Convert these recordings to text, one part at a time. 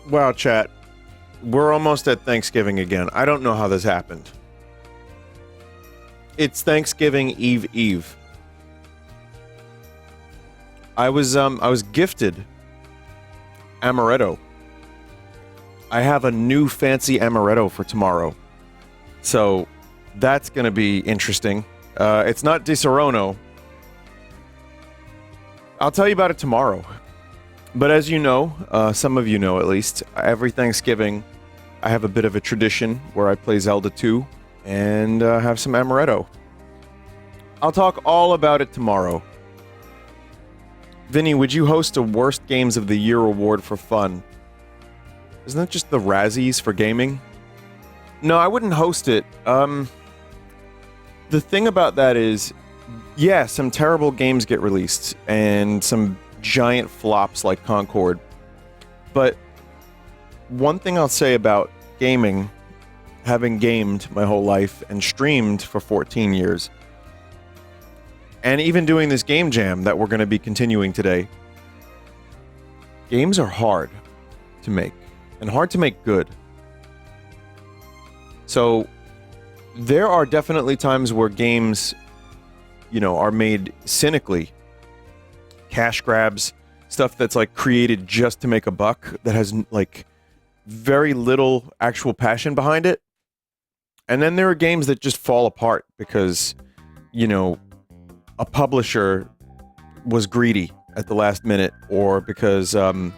Wow, chat. We're almost at Thanksgiving again. I don't know how this happened. It's Thanksgiving Eve. I was gifted amaretto. I have a new fancy amaretto for tomorrow. So that's going to be interesting. It's not Di Serono. I'll tell you about it tomorrow. But as you know, some of you know at least, every Thanksgiving I have a bit of a tradition where I play Zelda 2 and have some amaretto. I'll talk all about it tomorrow. Vinny, would you host a Worst Games of the Year award for fun? Isn't that just the Razzies for gaming? No, I wouldn't host it. The thing about that is, yeah, some terrible games get released, and some giant flops like Concord. But one thing I'll say about gaming, having gamed my whole life and streamed for 14 years, and even doing this game jam that we're going to be continuing today, games are hard to make, and hard to make good. So there are definitely times where games, are made cynically. Cash grabs, stuff that's like created just to make a buck, that has like very little actual passion behind it. And then there are games that just fall apart because, a publisher was greedy at the last minute, or because, I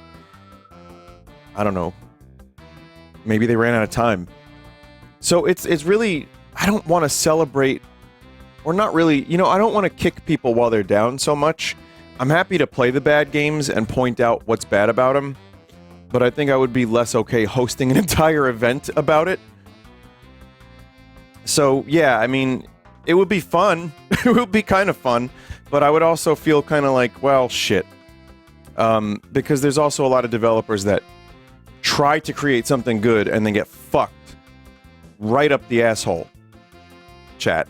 don't know, maybe they ran out of time. So it's really, I don't want to celebrate, or not really, I don't want to kick people while they're down so much. I'm happy to play the bad games and point out what's bad about them, but I think I would be less okay hosting an entire event about it. So, yeah, I mean, it would be fun. It would be kind of fun, but I would also feel kind of like, well, shit. Because there's also a lot of developers that try to create something good and then get fucked right up the asshole. Chat.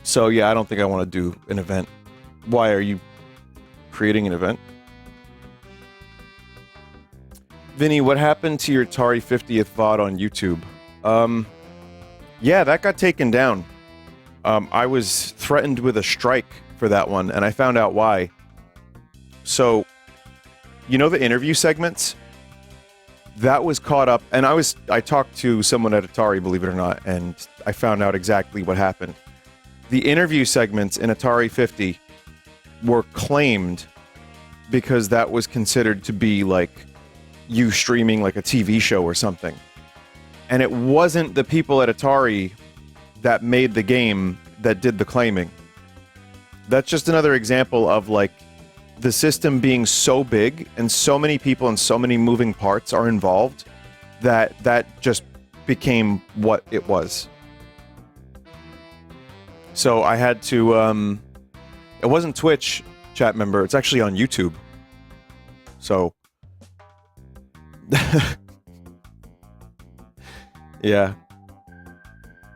So, yeah, I don't think I want to do an event. Why are you creating an event? Vinny, what happened to your Atari 50th VOD on YouTube? Yeah, that got taken down. I was threatened with a strike for that one, and I found out why. So, the interview segments? That was caught up, and I talked to someone at Atari, believe it or not, and I found out exactly what happened. The interview segments in Atari 50 were claimed because that was considered to be like you streaming like a TV show or something. And it wasn't the people at Atari that made the game that did the claiming. That's just another example of like the system being so big and so many people and so many moving parts are involved that just became what it was. So I had to, it wasn't Twitch, chat member, it's actually on YouTube. So, yeah.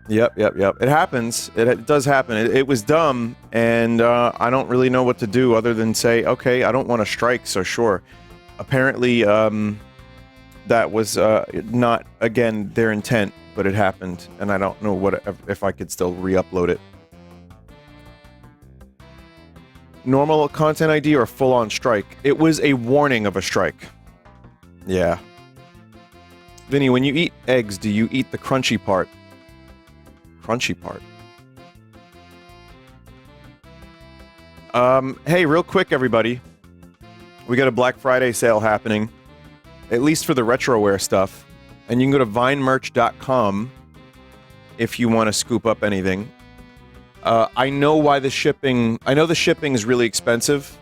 Yep. It happens. It does happen. It was dumb, and I don't really know what to do other than say, okay, I don't want to strike, so sure. Apparently, that was not, again, their intent, but it happened, and I don't know if I could still re-upload it. Normal content ID or full-on strike? It was a warning of a strike. Yeah. Vinny, when you eat eggs, do you eat the crunchy part? Crunchy part. Hey, real quick, everybody. We got a Black Friday sale happening, at least for the retroware stuff. And you can go to vinemerch.com if you want to scoop up anything. I know why the shipping... I know the shipping is really expensive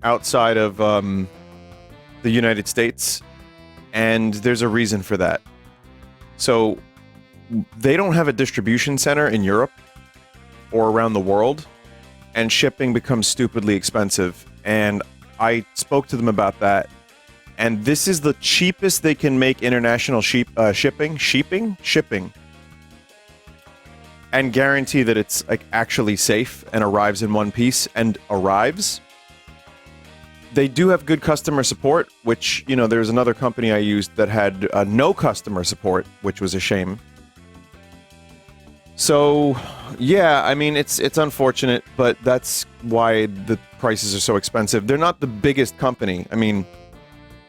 outside of the United States, and there's a reason for that. So, they don't have a distribution center in Europe or around the world, and shipping becomes stupidly expensive. And I spoke to them about that, and this is the cheapest they can make international shipping, and guarantee that it's like actually safe and arrives in one piece and arrives. They do have good customer support, which, you know, there's another company I used that had no customer support, which was a shame. So, yeah, I mean, it's unfortunate, but that's why the prices are so expensive. They're not the biggest company. I mean,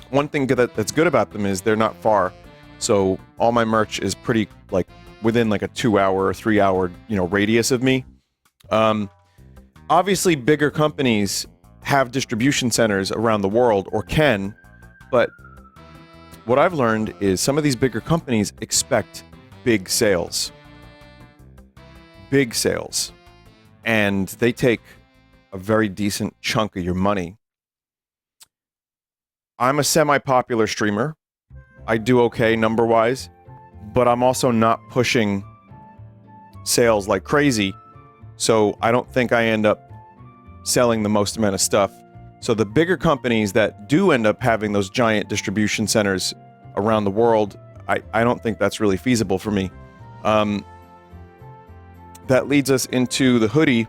one thing that's good about them is they're not far. So all my merch is pretty, like, within like a 2-hour or 3-hour, you know, radius of me. Obviously, bigger companies have distribution centers around the world, or can, but what I've learned is some of these bigger companies expect big sales. Big sales. And they take a very decent chunk of your money. I'm a semi-popular streamer. I do okay number-wise, but I'm also not pushing sales like crazy, so I don't think I end up selling the most amount of stuff. So the bigger companies that do end up having those giant distribution centers around the world, I don't think that's really feasible for me. That leads us into the hoodie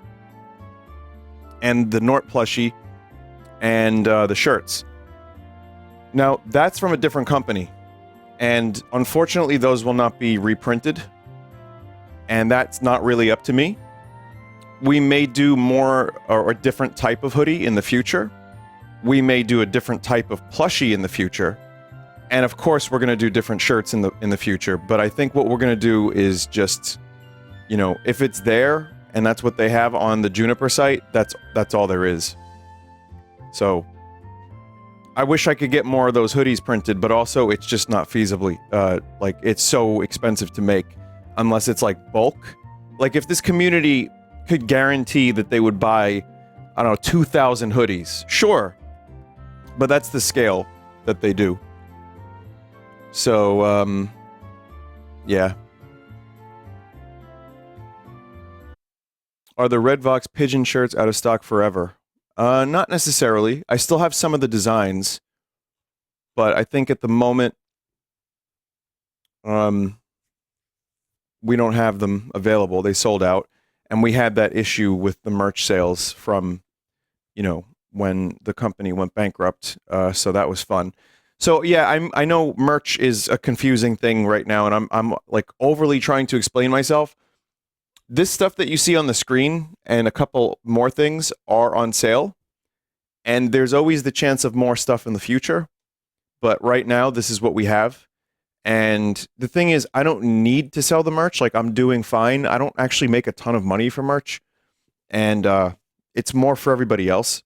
and the Nort plushie and the shirts. Now, that's from a different company, and unfortunately those will not be reprinted, and that's not really up to me. We may do more or a different type of hoodie in the future. We may do a different type of plushie in the future. And of course, we're going to do different shirts in the future. But I think what we're going to do is just, you know, if it's there and that's what they have on the Juniper site, that's all there is. So I wish I could get more of those hoodies printed, but also it's just not feasibly, like, it's so expensive to make unless it's like bulk. Like, if this community could guarantee that they would buy, I don't know, 2,000 hoodies, sure, but that's the scale that they do. So, yeah. Are the Red Vox pigeon shirts out of stock forever? Not necessarily. I still have some of the designs, but I think at the moment, we don't have them available. They sold out, and we had that issue with the merch sales from, you know, when the company went bankrupt. So that was fun. So yeah, I know merch is a confusing thing right now, and I'm like overly trying to explain myself. This stuff that you see on the screen and a couple more things are on sale, and there's always the chance of more stuff in the future. But right now, this is what we have. And the thing is, I don't need to sell the merch. Like, I'm doing fine. I don't actually make a ton of money for merch, and it's more for everybody else.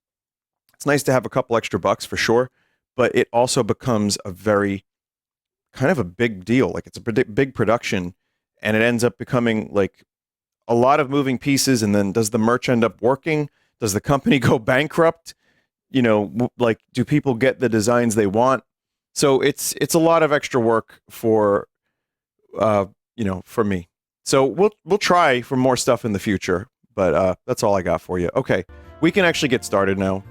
It's nice to have a couple extra bucks for sure, but it also becomes a very kind of a big deal. Like, it's a big production, and it ends up becoming like a lot of moving pieces. And then does the merch end up working? Does the company go bankrupt? You know, like, do people get the designs they want? So it's a lot of extra work for, you know, for me. So we'll try for more stuff in the future, but that's all I got for you. Okay, we can actually get started now.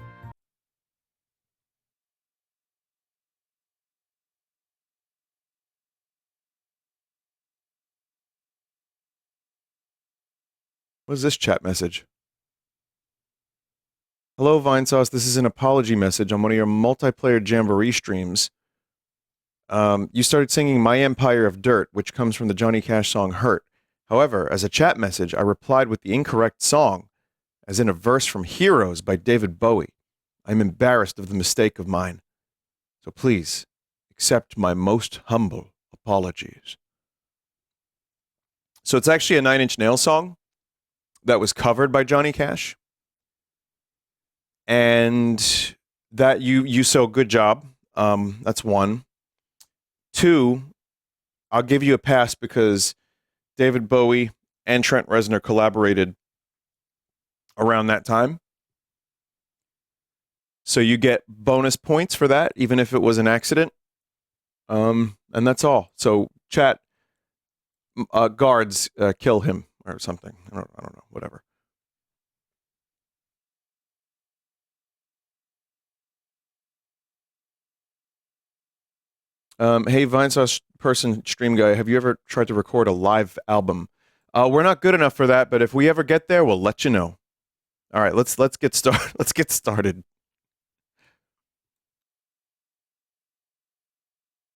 What is this chat message? Hello, Vinesauce. This is an apology message on one of your multiplayer Jamboree streams. You started singing My Empire of Dirt, which comes from the Johnny Cash song Hurt. However, as a chat message, I replied with the incorrect song, as in a verse from Heroes by David Bowie. I'm embarrassed of the mistake of mine. So please, accept my most humble apologies. So it's actually a Nine Inch Nails song that was covered by Johnny Cash. And that you so good job. That's one. Two, I'll give you a pass because David Bowie and Trent Reznor collaborated around that time. So you get bonus points for that, even if it was an accident. And that's all. So chat, guards, kill him or something. I don't know, whatever. Hey, Vinesauce person, stream guy, have you ever tried to record a live album? We're not good enough for that, but if we ever get there, we'll let you know. All right, let's get started. Let's get started.